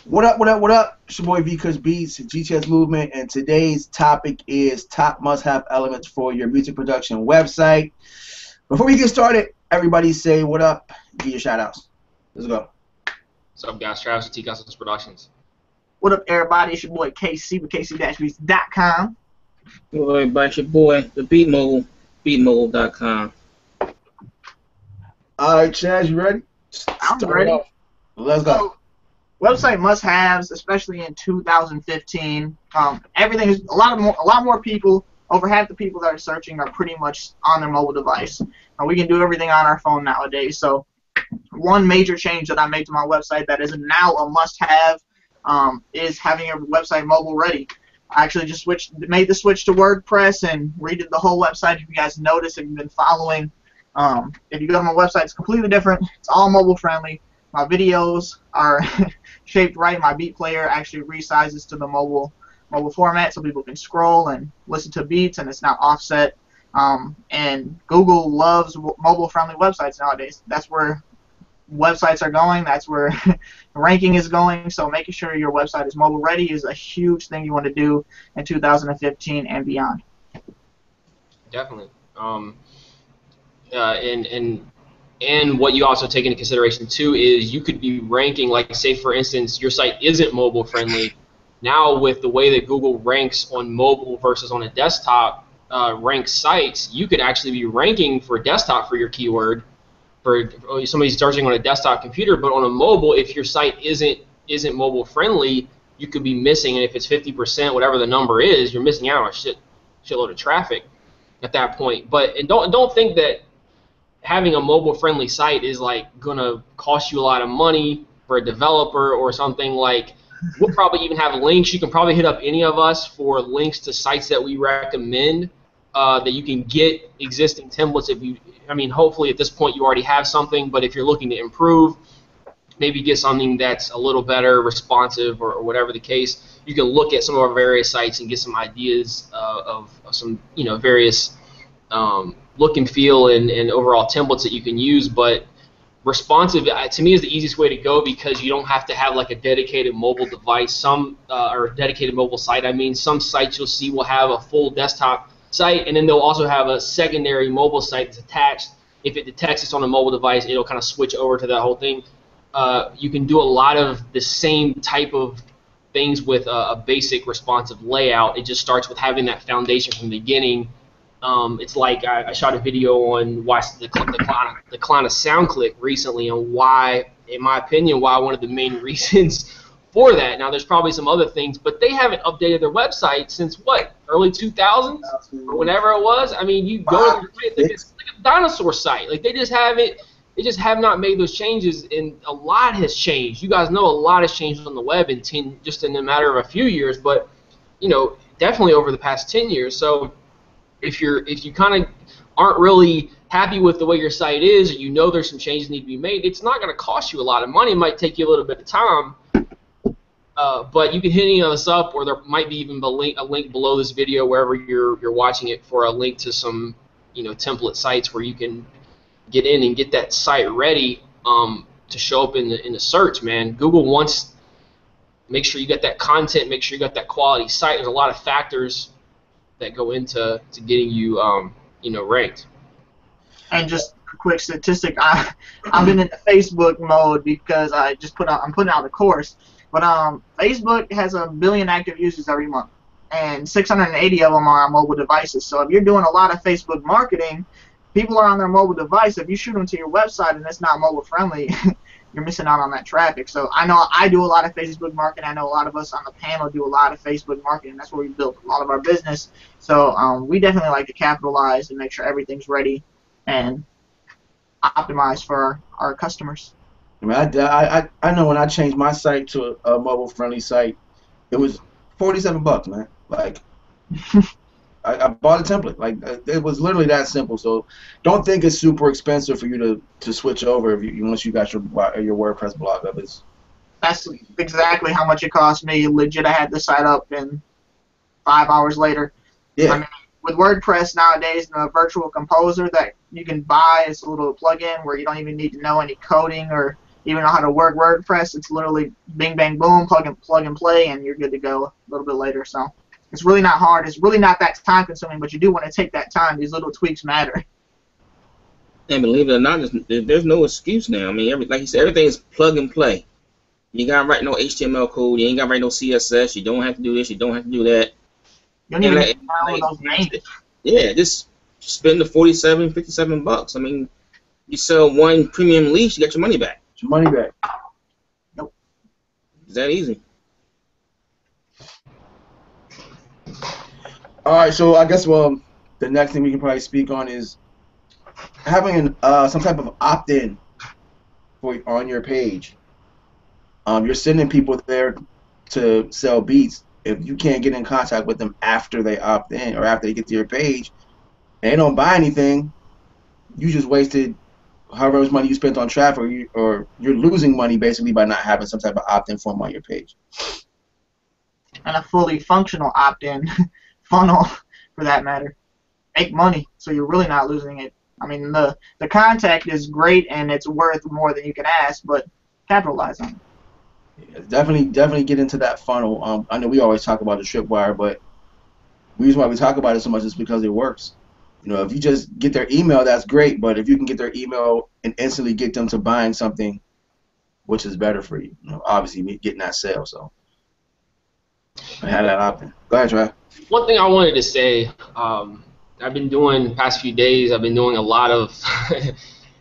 What up, what up, what up? It's your boy V Kush Beats, GTS Movement, and today's topic is top must-have elements for your music production website. Before we get started, everybody say what up, give your shout-outs. Let's go. What's up, guys? Travis with T-Customs Productions. What up, everybody? It's your boy KC with KC-Beats.com. Hello, everybody. It's your boy, the Beat Mogul, beatmogul.com. All right, Chaz, you ready? I'm ready. Let's go. So, website must-haves, especially in 2015. Everything is a lot more people. Over half the people that are searching are pretty much on their mobile device. We can do everything on our phone nowadays. So, one major change that I made to my website that is now a must-have is having your website mobile ready. I actually just made the switch to WordPress and redid the whole website. If you guys notice, if you've been following, if you go to my website, it's completely different. It's all mobile friendly. My videos are shaped right. My beat player actually resizes to the mobile format so people can scroll and listen to beats, and it's not offset. And Google loves mobile-friendly websites nowadays. That's where websites are going. That's where ranking is going. So making sure your website is mobile ready is a huge thing you want to do in 2015 and beyond. Definitely. And what you also take into consideration too is you could be ranking, like say for instance your site isn't mobile friendly. Now with the way that Google ranks on mobile versus on a desktop ranked sites, you could actually be ranking for desktop for your keyword for somebody searching on a desktop computer, but on a mobile, if your site isn't mobile friendly, you could be missing, and if it's 50%, whatever the number is, you're missing out on a shitload of traffic at that point. But don't think that having a mobile-friendly site is like gonna cost you a lot of money for a developer or something. Like we'll probably even have links. You can probably hit up any of us for links to sites that we recommend that you can get existing templates. Hopefully at this point you already have something, but if you're looking to improve, maybe get something that's a little better, responsive, or whatever the case, you can look at some of our various sites and get some ideas of some various look and feel and overall templates that you can use. But responsive to me is the easiest way to go because you don't have to have like a dedicated mobile device. Or a dedicated mobile site. Some sites you'll see will have a full desktop site, and then they'll also have a secondary mobile site that's attached. If it detects it's on a mobile device, it'll kind of switch over to that whole thing. You can do a lot of the same type of things with a basic responsive layout. It just starts with having that foundation from the beginning. It's like I shot a video on why the decline of SoundClick recently, and why, in my opinion, one of the main reasons for that. Now, there's probably some other things, but they haven't updated their website since what, early 2000s or whenever it was. I mean, you go to the site, it's like a dinosaur site. Like they just have not made those changes, and a lot has changed. You guys know a lot has changed on the web in a matter of a few years, but definitely over the past 10 years. So if you kind of aren't really happy with the way your site is, or there's some changes need to be made, it's not going to cost you a lot of money. It might take you a little bit of time, but you can hit any of us up, or there might be even a link below this video wherever you're watching it for a link to some template sites where you can get in and get that site ready to show up in the search. Man, Google wants make sure you got that content, make sure you got that quality site. There's a lot of factors that go into getting you ranked. And just a quick statistic, I've been in the Facebook mode because I'm putting out a course. But Facebook has 1 billion active users every month, and 680 of them are on mobile devices. So if you're doing a lot of Facebook marketing, people are on their mobile device. If you shoot them to your website and it's not mobile friendly, you're missing out on that traffic. So I know I do a lot of Facebook marketing. I know a lot of us on the panel do a lot of Facebook marketing. That's where we build a lot of our business. So we definitely like to capitalize and make sure everything's ready and optimized for our customers. I know when I changed my site to a mobile-friendly site, it was $47, man. Like, I bought a template. Like, it was literally that simple. So don't think it's super expensive for you to switch over once you got your WordPress blog up. That's exactly how much it cost me. Legit, I had the site up in 5 hours later. Yeah. With WordPress nowadays, the virtual composer that you can buy, it's a little plugin where you don't even need to know any coding or even know how to work WordPress, it's literally bing, bang, boom, plug and play, and you're good to go a little bit later. So it's really not hard. It's really not that time consuming, but you do want to take that time. These little tweaks matter. And believe it or not, there's no excuse now. I mean, like you said, everything is plug and play. You gotta write no HTML code. You ain't gotta write no CSS. You don't have to do this. You don't have to do that. You don't even need to download those names. Yeah, just spend the $47, $57. I mean, you sell one premium lease, you get your money back. Get your money back. Nope. It's that easy. All right, so I guess the next thing we can probably speak on is having some type of opt-in on your page. You're sending people there to sell beats. If you can't get in contact with them after they opt in or after they get to your page, and they don't buy anything, you just wasted however much money you spent on traffic, or you're losing money basically by not having some type of opt-in form on your page. And a fully functional opt-in funnel, for that matter. Make money, so you're really not losing it. I mean, the contact is great and it's worth more than you can ask, but capitalize on it. Yeah, definitely get into that funnel. I know we always talk about the tripwire, but the reason why we talk about it so much is because it works. You know, if you just get their email, that's great, but if you can get their email and instantly get them to buying something, which is better for you, obviously getting that sale. So I had that opt-in. Go ahead, Trav. One thing I wanted to say, I've been doing the past few days, I've been doing a lot of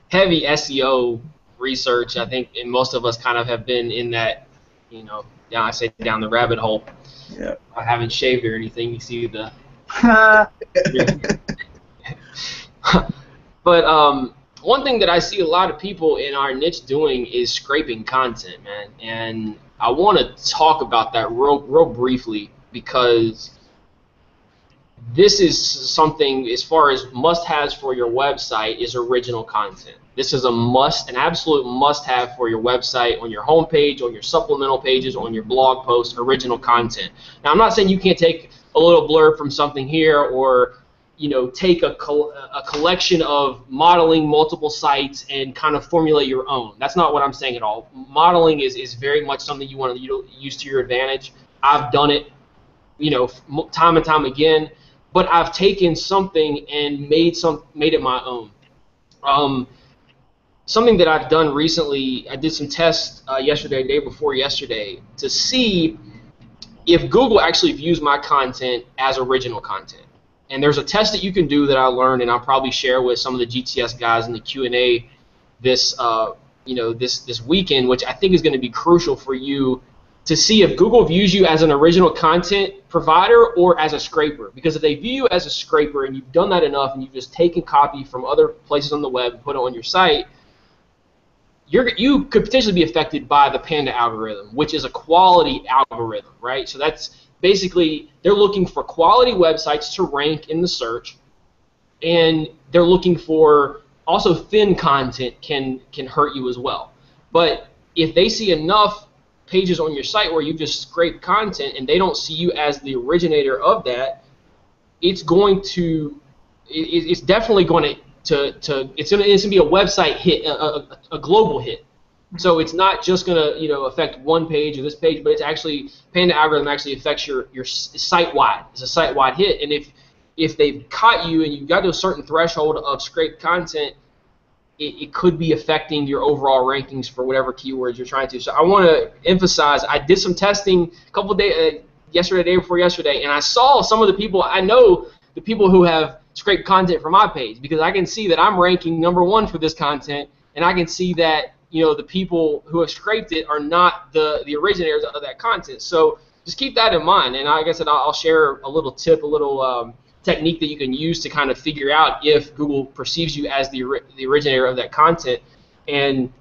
heavy SEO research. I think and most of us kind of have been in that, down the rabbit hole. Yeah. I haven't shaved or anything. You see the. But one thing that I see a lot of people in our niche doing is scraping content, man. And I want to talk about that real briefly because this is something, as far as must-haves for your website, is original content. This is an absolute must-have for your website, on your homepage, on your supplemental pages, on your blog posts, original content. Now, I'm not saying you can't take a little blurb from something here or, take a collection of modeling multiple sites and kind of formulate your own. That's not what I'm saying at all. Modeling is very much something you want to use to your advantage. I've done it, time and time again. But I've taken something and made it my own. Something that I've done recently, I did some tests yesterday, day before yesterday, to see if Google actually views my content as original content. And there's a test that you can do that I learned, and I'll probably share with some of the GTS guys in the Q&A this weekend, which I think is going to be crucial for you to see if Google views you as an original content provider or as a scraper. Because if they view you as a scraper and you've done that enough and you've just taken copy from other places on the web and put it on your site, you could potentially be affected by the Panda algorithm, which is a quality algorithm, right? So that's basically, they're looking for quality websites to rank in the search, and they're looking for also thin content can hurt you as well. But if they see enough pages on your site where you just scrape content and they don't see you as the originator of that, it's definitely going to be a website hit, a global hit. So it's not just going to affect one page or this page, but it's actually, Panda algorithm actually affects your site-wide. It's a site-wide hit, and if they've caught you and you've got to a certain threshold of scraped content, it could be affecting your overall rankings for whatever keywords you're trying to. So I want to emphasize, I did some testing a couple of days, day before yesterday, and I saw some of the people, I know the people who have scraped content from my page, because I can see that I'm ranking #1 for this content, and I can see that the people who have scraped it are not the originators of that content. So just keep that in mind, and like I said, I'll share a little tip, a little technique that you can use to kind of figure out if Google perceives you as the originator of that content. And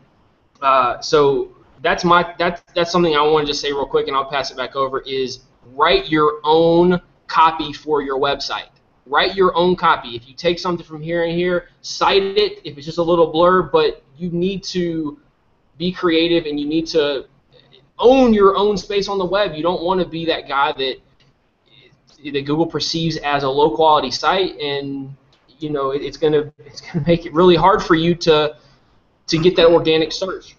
so that's something I wanted to say real quick, and I'll pass it back over, is write your own copy for your website. Write your own copy. If you take something from here and here, cite it if it's just a little blurb, but you need to be creative and you need to own your own space on the web. You don't want to be that guy that Google perceives as a low quality site, and it's gonna make it really hard for you to get that organic search.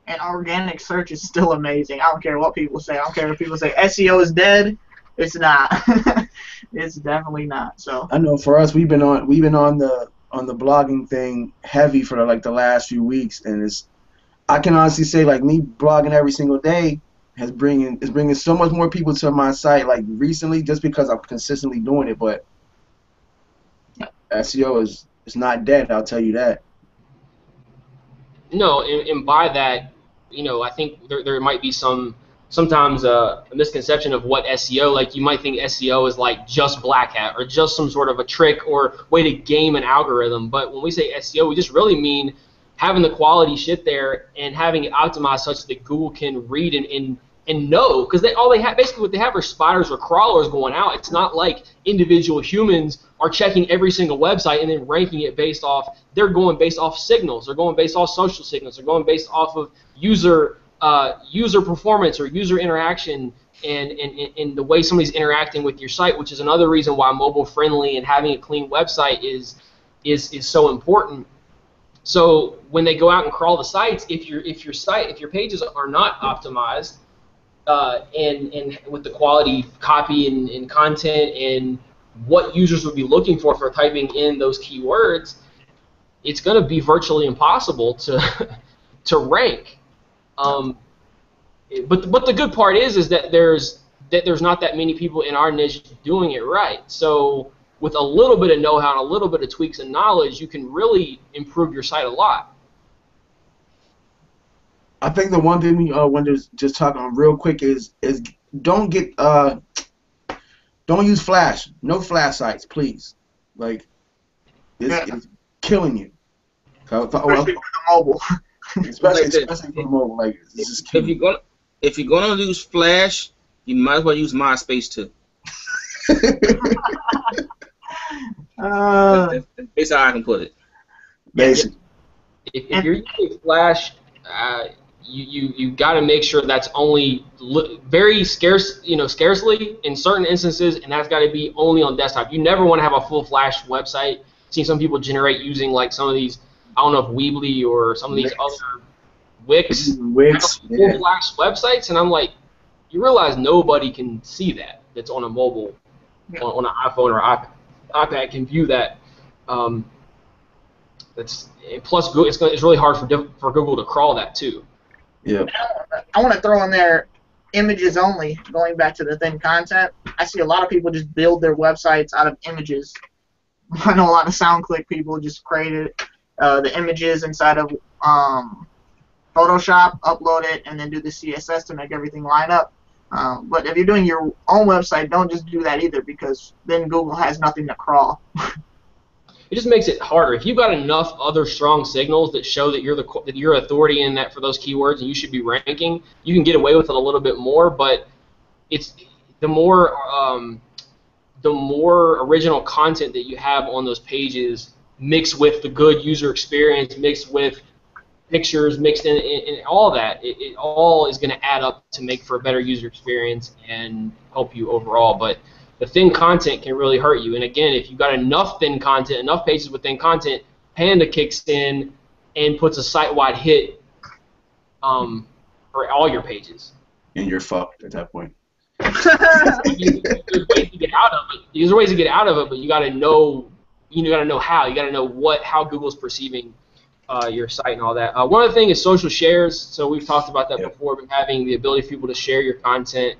And organic search is still amazing. I don't care what people say. I don't care if people say SEO is dead. It's not. It's definitely not. So I know for us, we've been on the blogging thing heavy for like the last few weeks, and I can honestly say like me blogging every single day is bringing so much more people to my site like recently just because I'm consistently doing it. But SEO is not dead. I'll tell you that. No, and by that, I think there might be sometimes a misconception of what SEO. Like you might think SEO is like just black hat or just some sort of a trick or way to game an algorithm. But when we say SEO, we just really mean having the quality shit there and having it optimized such that Google can read and know, because all they have basically what they have are spiders or crawlers going out. It's not like individual humans are checking every single website and then ranking it based off. They're going based off signals. They're going based off social signals. They're going based off of user performance or user interaction and the way somebody's interacting with your site, which is another reason why mobile friendly and having a clean website is so important. So when they go out and crawl the sites, if your pages are not optimized and with the quality copy and content and what users would be looking for typing in those keywords, it's going to be virtually impossible to rank. But the good part is that there's not that many people in our niche doing it right. So with a little bit of know-how and a little bit of tweaks and knowledge, you can really improve your site a lot. I think the one thing we want to just talk on real quick is don't use Flash. No Flash sites, please. Like it's killing you. Especially for the mobile. Especially for the mobile. Like it's just killing you. If you're gonna use Flash, you might as well use MySpace too. That's how I can put it. Basically. If you're using Flash, you got to make sure that's only very scarcely in certain instances, and that's got to be only on desktop. You never want to have a full Flash website. I've seen some people generate using like some of these, I don't know if Weebly or some of these other Wix full Flash websites, and I'm like, you realize nobody can see that's on a mobile, on an iPhone or iPad can view that. Plus it's really hard for Google to crawl that too. Yeah. I want to throw in there images only. Going back to the thin content, I see a lot of people just build their websites out of images. I know a lot of SoundClick people just created the images inside of Photoshop, upload it, and then do the CSS to make everything line up. But if you're doing your own website, don't just do that either, because then Google has nothing to crawl. It just makes it harder. If you've got enough other strong signals that show that you're authority in that for those keywords and you should be ranking, you can get away with it a little bit more. But it's the more original content that you have on those pages, mixed with the good user experience, mixed with pictures, mixed in all that, it all is going to add up to make for a better user experience and help you overall. But the thin content can really hurt you. And again, if you've got enough thin content, enough pages with thin content, Panda kicks in and puts a site-wide hit for all your pages. And you're fucked at that point. There's ways to get out of it. There's ways to get out of it, but you got to know. You got to know how. You got to know how Google's perceiving your site and all that. One other thing is social shares. So we've talked about that before, but having the ability for people to share your content.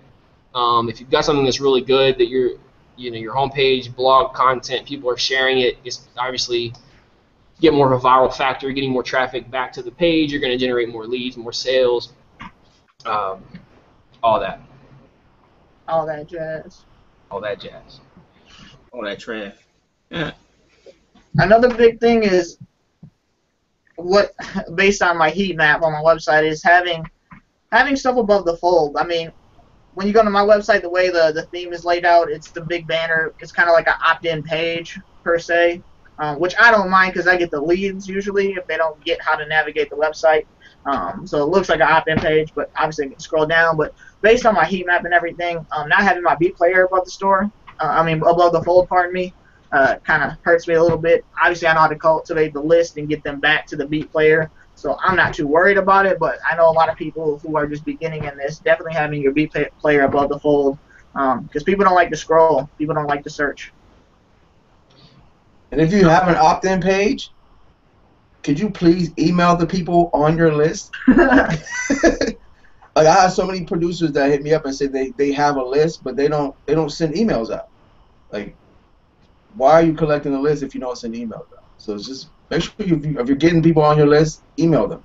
If you've got something that's really good that your homepage, blog content, people are sharing it, it's obviously get more of a viral factor, getting more traffic back to the page. You're going to generate more leads, more sales, all that. All that jazz. All that jazz. All that trash. Yeah. Another big thing is based on my heat map on my website is having stuff above the fold. I mean, when you go to my website, the way the theme is laid out, it's the big banner. It's kind of like an opt-in page, per se, which I don't mind because I get the leads usually if they don't get how to navigate the website. So it looks like an opt-in page, but obviously I can scroll down. But based on my heat map and everything, not having my beat player above the fold, pardon me, kind of hurts me a little bit. Obviously, I know how to cultivate the list and get them back to the beat player. So I'm not too worried about it, but I know a lot of people who are just beginning in this, definitely having your B player above the fold, because people don't like to scroll. People don't like to search. And if you have an opt-in page, could you please email the people on your list? Like I have so many producers that hit me up and say they have a list, but they don't send emails out. Like, why are you collecting a list if you don't send emails out? So it's just make sure if you're getting people on your list, email them.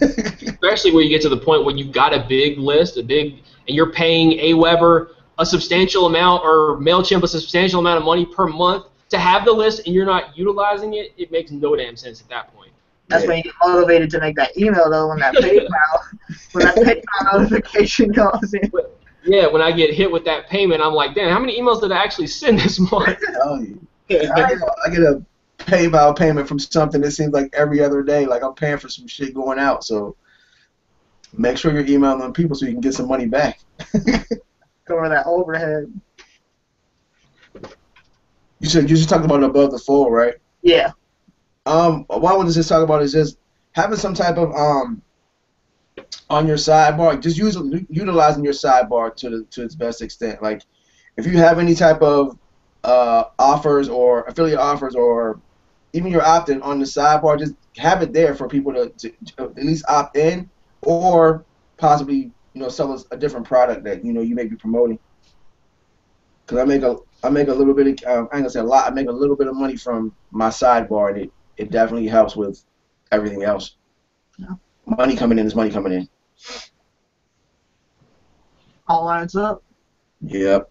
Especially when you get to the point where you've got a big list, and you're paying AWeber a substantial amount, or MailChimp a substantial amount of money per month to have the list, and you're not utilizing it. It makes no damn sense at that point. That's when you get motivated to make that email, though, when that PayPal notification comes in. Yeah, when I get hit with that payment, I'm like, damn, how many emails did I actually send this month? I get a PayPal payment from something that seems like every other day. Like I'm paying for some shit going out. So make sure you're emailing them people so you can get some money back. Cover that overhead. You just talked about above the fold, right? Yeah. What I want to just talk about is just having some type of on your sidebar, just utilizing your sidebar to its best extent. Like if you have any type of offers or affiliate offers or even your opt-in on the sidebar, just have it there for people to at least opt in or possibly sell us a different product that you may be promoting. Because I make a little bit of, I ain't gonna say a lot, I make a little bit of money from my sidebar, and it definitely helps with everything else. Yeah. Money coming in is money coming in. All adds up. Yep.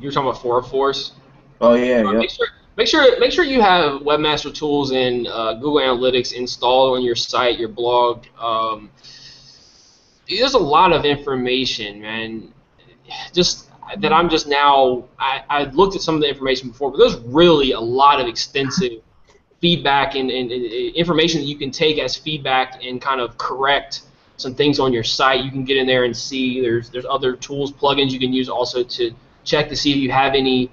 You're talking about Force. Oh yeah, yep. Make sure you have Webmaster Tools and Google Analytics installed on your site, your blog. There's a lot of information, man. Just that I'm just now. I looked at some of the information before, but there's really a lot of extensive feedback and information that you can take as feedback and kind of correct some things on your site. You can get in there and see there's other tools, plugins you can use also to check to see if you have any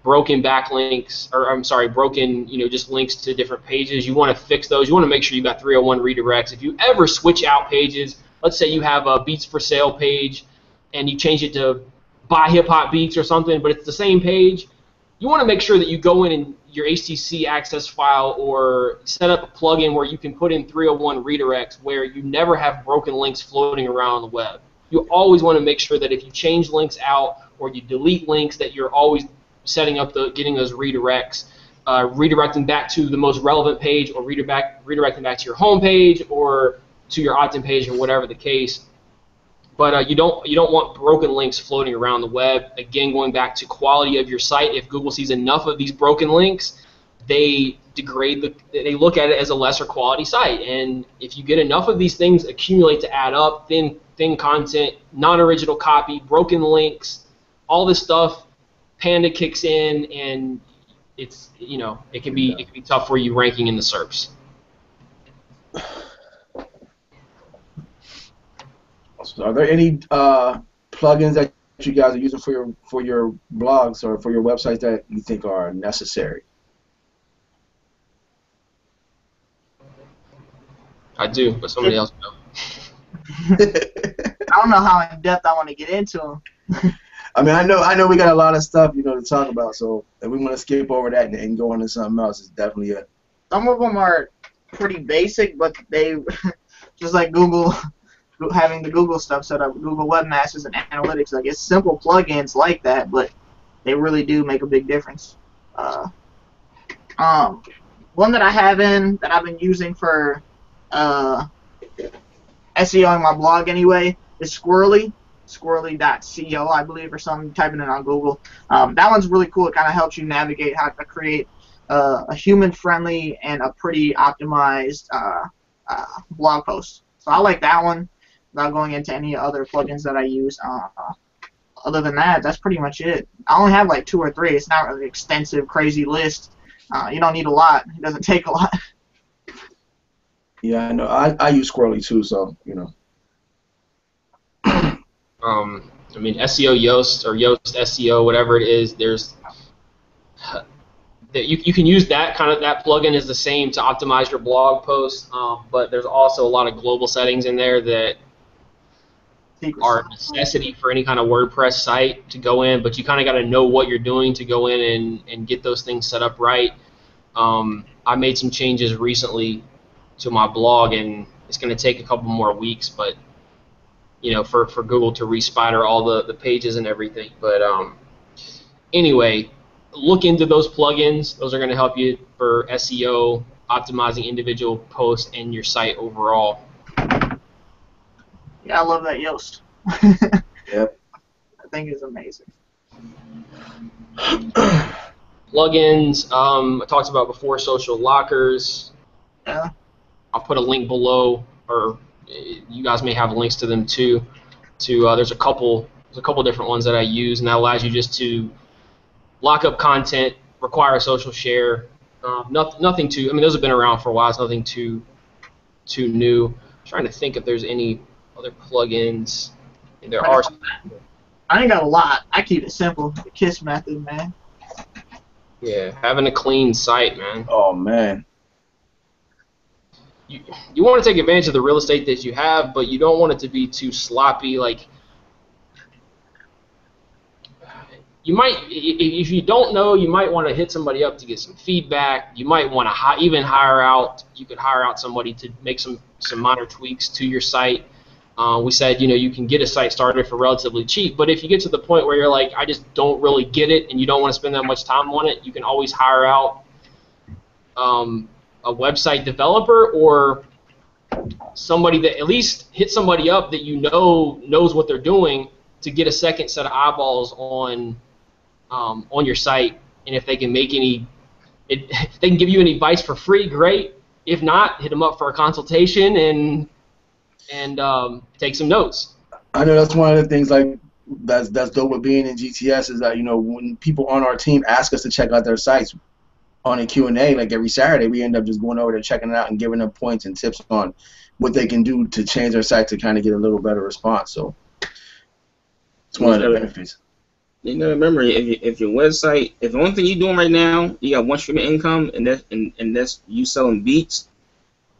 broken backlinks, or I'm sorry, broken just links to different pages. You want to fix those. You want to make sure you got 301 redirects. If you ever switch out pages, let's say you have a Beats for Sale page and you change it to Buy Hip Hop Beats or something, but it's the same page, you want to make sure that you go in your HTTP access file or set up a plugin where you can put in 301 redirects where you never have broken links floating around on the web. You always want to make sure that if you change links out or you delete links, that you're always setting up getting those redirects, redirecting back to the most relevant page, or redirecting back to your home page or to your opt-in page, or whatever the case. But you don't want broken links floating around the web. Again, going back to quality of your site, if Google sees enough of these broken links, they they look at it as a lesser quality site. And if you get enough of these things accumulate to add up, thin content, non-original copy, broken links, all this stuff, Panda kicks in, and it's it can be tough for you ranking in the SERPs. So are there any plugins that you guys are using for your blogs or for your websites that you think are necessary? I do, but somebody else knows. I don't know how in depth I want to get into them. I mean, I know we got a lot of stuff to talk about. So if we want to skip over that and go into something else, it's definitely it. Some of them are pretty basic, but they just like Google. Having the Google stuff set up, Google Webmasters and Analytics, like it's simple plugins like that, but they really do make a big difference. One that I've been using for SEO on my blog anyway is Squirrely.co, I believe, or something. Typing it on Google. That one's really cool. It kind of helps you navigate how to create a human-friendly and a pretty optimized blog post. So I like that one. Without going into any other plugins that I use. Other than that, that's pretty much it. I only have like 2 or 3. It's not really an extensive, crazy list. You don't need a lot. It doesn't take a lot. Yeah, I know. I use Squirrely too, so I mean, SEO Yoast or Yoast SEO, whatever it is. There's you can use that plugin is the same to optimize your blog post, but there's also a lot of global settings in there that are a necessity for any kind of WordPress site to go in, but you kind of got to know what you're doing to go in and get those things set up right. I made some changes recently to my blog, and it's going to take a couple more weeks, but for Google to re-spider all the pages and everything. But anyway, look into those plugins. Those are going to help you for SEO, optimizing individual posts and your site overall. Yeah, I love that Yoast. Yep. I think it's amazing. Plugins, I talked about before, social lockers. Yeah. I'll put a link below, or you guys may have links to them too. There's a couple different ones that I use, and that allows you just to lock up content, require a social share. Nothing too. I mean, those have been around for a while. It's nothing too new. I'm trying to think if there's any other plugins. There are. I ain't got a lot. I keep it simple. The KISS method, man. Yeah, having a clean site, man. Oh man. You want to take advantage of the real estate that you have, but you don't want it to be too sloppy. Like, you might, if you don't know, you might want to hit somebody up to get some feedback. You might want to even hire out. You could hire out somebody to make some minor tweaks to your site. We said, you can get a site started for relatively cheap, but if you get to the point where you're like, I just don't really get it, and you don't want to spend that much time on it, you can always hire out a website developer or somebody that at least hit somebody up that knows what they're doing to get a second set of eyeballs on your site. And if they can if they can give you any advice for free, great. If not, hit them up for a consultation and take some notes. I know that's one of the things that's dope with being in GTS is that when people on our team ask us to check out their sites on a Q&A, like every Saturday, we end up just going over there, checking it out, and giving them points and tips on what they can do to change their site to kind of get a little better response. So it's one of the benefits. Remember, if your website, if the only thing you're doing right now, you got one stream of income, and that's you selling beats,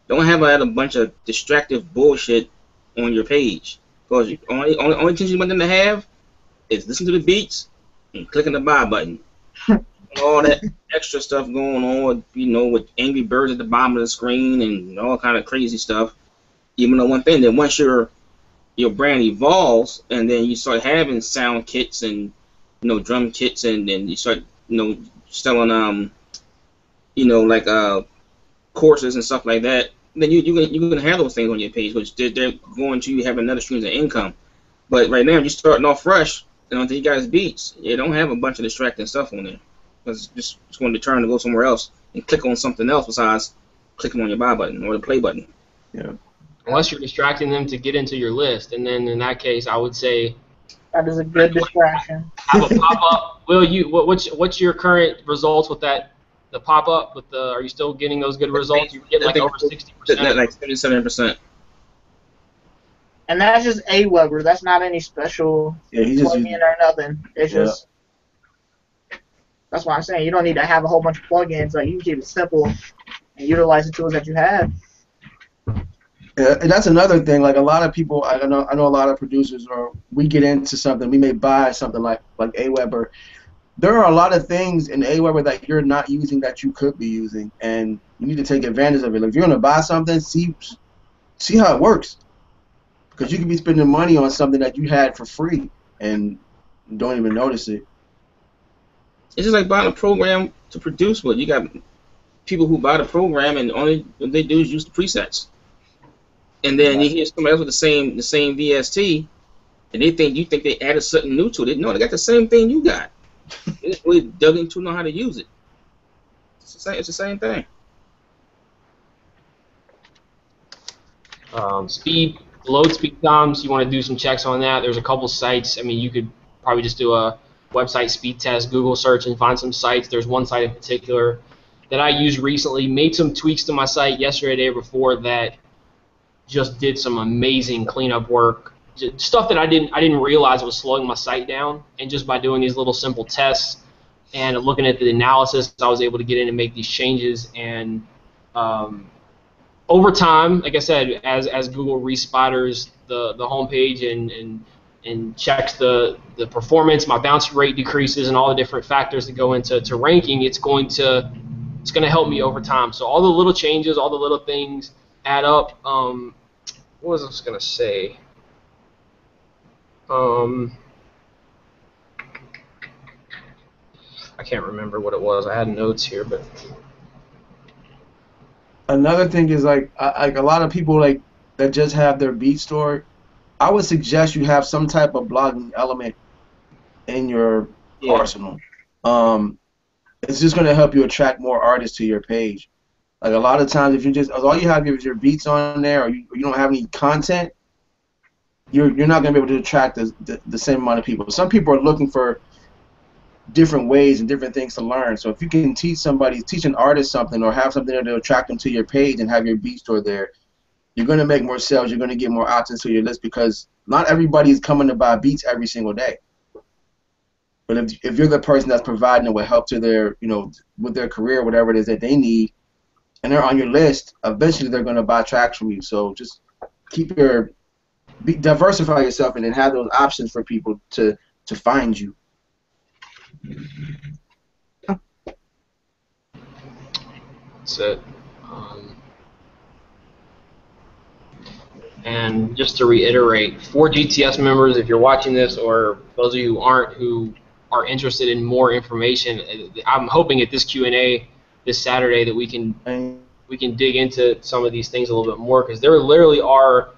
don't have a bunch of distractive bullshit on your page. Because the only thing you want them to have is listen to the beats and clicking the buy button. All that extra stuff going on, with Angry Birds at the bottom of the screen and all kind of crazy stuff. Even though one thing, that once your brand evolves and then you start having sound kits and drum kits, and then you start selling courses and stuff like that, then you're gonna have those things on your page, which they're going to have another stream of income. But right now, you're starting off fresh, and until you guys beats, you don't have a bunch of distracting stuff on there. Because it's going to turn to go somewhere else and click on something else besides clicking on your buy button or the play button. Yeah. Unless you're distracting them to get into your list, and then in that case, I would say that is a good distraction. Have a pop-up. What's your current results with that? The pop-up with the? Are you still getting those good results? You get like over 60%. Like 77%. And that's just Aweber. That's not any special plugin or nothing. It's just. That's why I'm saying you don't need to have a whole bunch of plugins. Like, you can keep it simple and utilize the tools that you have. Yeah, and that's another thing. Like, a lot of people, I know a lot of producers, or we get into something, we may buy something like Aweber. There are a lot of things in Aweber that you're not using that you could be using, and you need to take advantage of it. Like, if you're going to buy something, see how it works, because you could be spending money on something that you had for free and don't even notice it. It's just like buying a program to produce with. You got people who buy the program and only what they do is use the presets. And then you hear somebody else with the same VST, and you think they added something new to it. No, they got the same thing you got. They just really dug into know how to use it. It's the same thing. Load speed times. You want to do some checks on that. There's a couple sites. I mean, you could probably just do a website speed test, Google search, and find some sites. There's one site in particular that I used recently, made some tweaks to my site yesterday, the day before, that just did some amazing cleanup work, stuff that I didn't realize was slowing my site down. And just by doing these little simple tests, And looking at the analysis, I was able to get in and make these changes. And over time, like I said, as Google respiders the homepage and checks the performance, my bounce rate decreases, and all the different factors that go into ranking, it's going to help me over time. So all the little changes, all the little things add up. What was I just gonna say? I can't remember what it was. I had notes here, but Another thing is like a lot of people like that just have their beat store. I would suggest you have some type of blogging element in your arsenal. It's just going to help you attract more artists to your page. Like a lot of times, if you just all you have is your beats on there, or you don't have any content, you're not going to be able to attract the same amount of people. Some people are looking for different ways and different things to learn. So if you can teach an artist something, or have something there to attract them to your page and have your beat store there, you're going to make more sales. You're going to get more options to your list, because not everybody is coming to buy beats every single day. But if you're the person that's providing it with help to their, with their career, whatever it is that they need, and they're on your list, eventually they're going to buy tracks from you. So just diversify yourself, and then have those options for people to find you. That's it. And just to reiterate, for GTS members, if you're watching this, or those of you who aren't, who are interested in more information, I'm hoping at this Q&A this Saturday that we can dig into some of these things a little bit more, because there literally are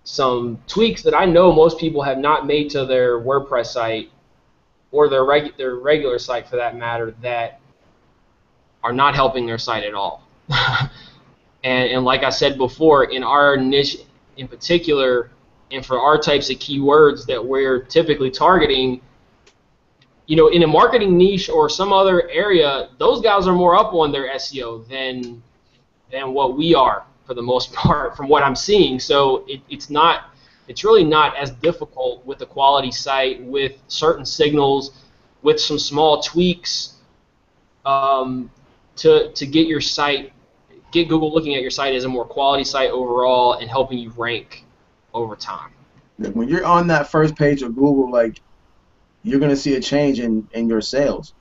some tweaks that I know most people have not made to their WordPress site, or their regular site for that matter, that are not helping their site at all. and like I said before, in our niche in particular, and for our types of keywords that we're typically targeting, in a marketing niche or some other area, those guys are more up on their SEO than what we are for the most part, from what I'm seeing. So it's really not as difficult with a quality site, with certain signals, with some small tweaks, to get your site, get Google looking at your site as a more quality site overall, and helping you rank over time. When you're on that first page of Google, like, you're going to see a change in your sales.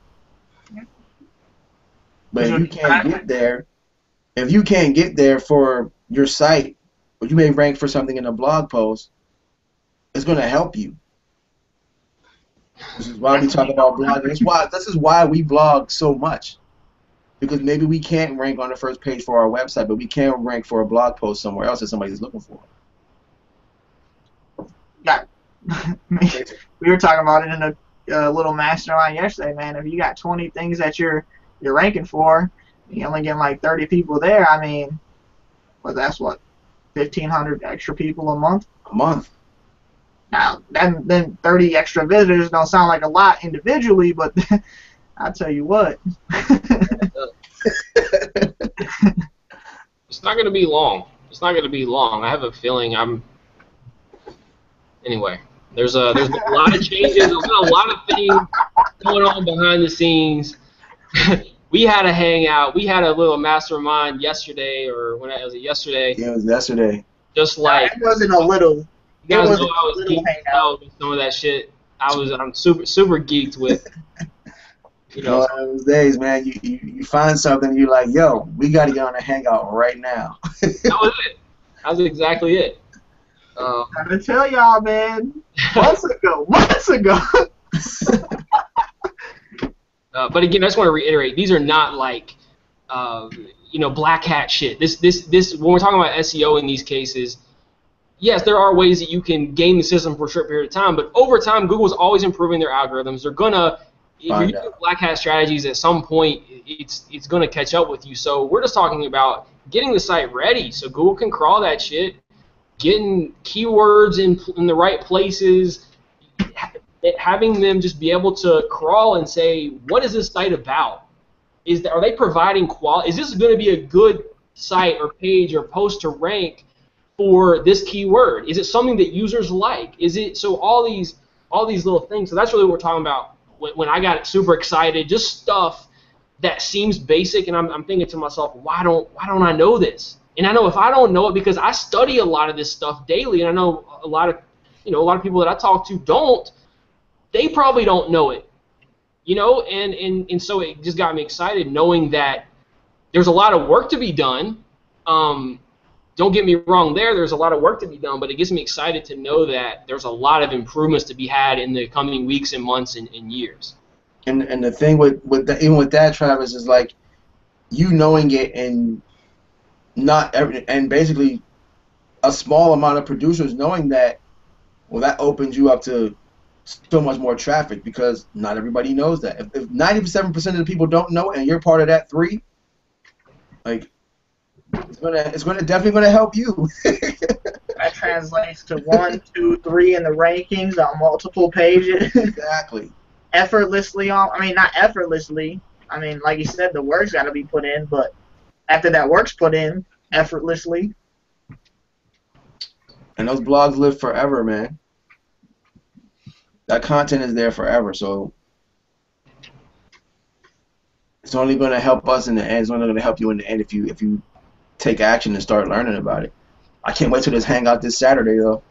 But if you can't get there for your site, or you may rank for something in a blog post, it's going to help you. This is why we talk about blogging. This is why we blog so much. Because maybe we can't rank on the first page for our website, but we can rank for a blog post somewhere else that somebody's looking for. Yeah. We were talking about it in a little mastermind yesterday, man. If you got 20 things that you're ranking for, you only get like 30 people there. I mean, that's what, 1,500 extra people a month? A month. Now, then 30 extra visitors don't sound like a lot individually, but I'll tell you what. It's not going to be long. It's not going to be long. I have a feeling Anyway, there's a lot of changes. There's a lot of things going on behind the scenes. We had a hangout. We had a little mastermind yesterday, or when was it yesterday? Yeah, it was yesterday. Just like it wasn't a little. You guys know I was geeked out with some of that shit. I'm super geeked with. Those days, man, you find something, you're like, yo, we got to get on a hangout right now. That was it. That was exactly it. I'm gonna tell y'all, man. Months ago. But again, I just want to reiterate: these are not like, black hat shit. This when we're talking about SEO in these cases, yes, there are ways that you can game the system for a short period of time, but over time, Google's always improving their algorithms. They're gonna, if you're using black hat strategies, at some point, it's gonna catch up with you. So we're just talking about getting the site ready so Google can crawl that shit, getting keywords in the right places, having them just be able to crawl and say, what is this site about? Are they providing quality? Is this going to be a good site or page or post to rank for this keyword? Is it something that users like? Is it so all these little things? So that's really what we're talking about when I got super excited, just stuff that seems basic, and I'm thinking to myself, why don't I know this? And I know if I don't know it, because I study a lot of this stuff daily, and I know a lot of people that I talk to don't. They probably don't know it, and so it just got me excited knowing that there's a lot of work to be done. Don't get me wrong there's a lot of work to be done, but it gets me excited to know that there's a lot of improvements to be had in the coming weeks and months and years. And the thing even with that, Travis, is like you knowing it and and basically a small amount of producers knowing that, well, that opens you up to so much more traffic because not everybody knows that. If 97% of the people don't know it and you're part of that 3, like it's definitely gonna help you. That translates to 1, 2, 3 in the rankings on multiple pages. Exactly. Effortlessly not effortlessly. I mean, like you said, the work's got to be put in, but after that work's put in, effortlessly. And those blogs live forever, man. That content is there forever, so it's only going to help us in the end. It's only going to help you in the end if you take action and start learning about it. I can't wait till this hangout this Saturday, though.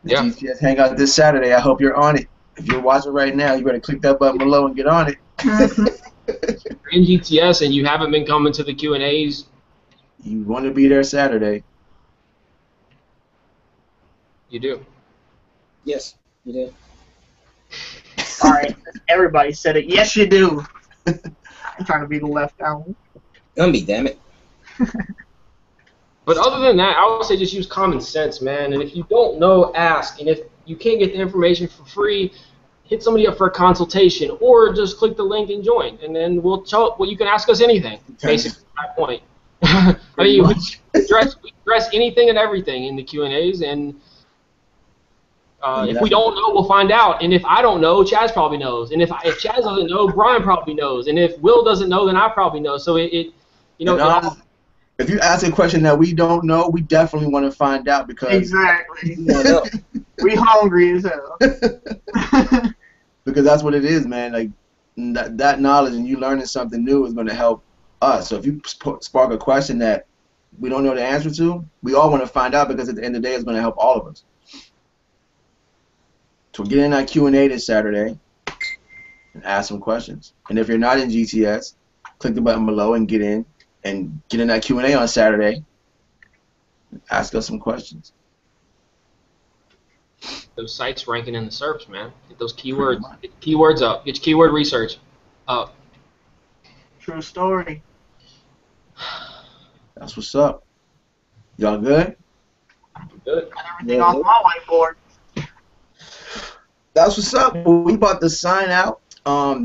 Yeah. GTS hangout this Saturday. I hope you're on it. If you're watching right now, you better click that button below and get on it. If you're in GTS and you haven't been coming to the Q&As, you want to be there Saturday. You do. Yes, you do. All right, everybody said it. Yes, you do. I'm trying to be the left out. Gonna be, damn it. But other than that, I would say just use common sense, man. And if you don't know, ask. And if you can't get the information for free, hit somebody up for a consultation, or just click the link and join, and then we'll tell. Well, you can ask us anything. Basically, my point. I mean, we address anything and everything in the Q&As, and if we don't know, we'll find out. And if I don't know, Chaz probably knows. And if Chaz doesn't know, Brian probably knows. And if Will doesn't know, then I probably know. So if you ask a question that we don't know, we definitely want to find out because exactly. We hungry as hell. Because that's what it is, man. Like that knowledge and you learning something new is going to help us. So if you spark a question that we don't know the answer to, we all want to find out because at the end of the day, it's going to help all of us. So get in that Q&A this Saturday and ask some questions. And if you're not in GTS, click the button below and get in that Q&A on Saturday. And ask us some questions. Those sites ranking in the SERPs, man. Get those keywords. Get keywords up. Get your keyword research up. True story. That's what's up. Y'all good? Good. Got everything off my whiteboard. That's what's up. We about to sign out.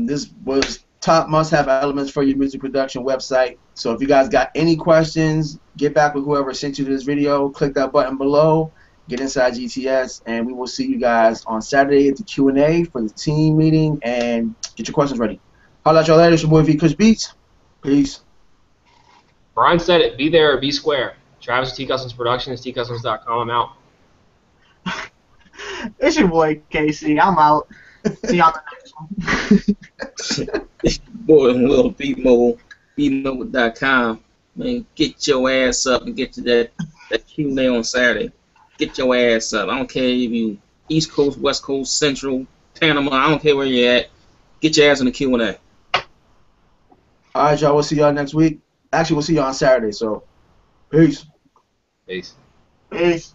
This was top must-have elements for your music production website. So if you guys got any questions, get back with whoever sent you this video. Click that button below. Get inside GTS, and we will see you guys on Saturday at the Q&A for the team meeting, and get your questions ready. Holla at y'all later. It's your boy V Kush Beats. Peace. Brian said it. Be there or be square. Travis T Customs Productions, tcustoms.com. I'm out. It's your boy Casey. I'm out. See y'all the next one. It's your boy Will BeatMobile, beatmobile.com. Man, get your ass up and get to that Q&A on Saturday. Get your ass up. I don't care if you East Coast, West Coast, Central, Panama. I don't care where you're at. Get your ass in the Q&A. All right, y'all. We'll see y'all next week. Actually, we'll see y'all on Saturday. So, peace. Peace. Peace.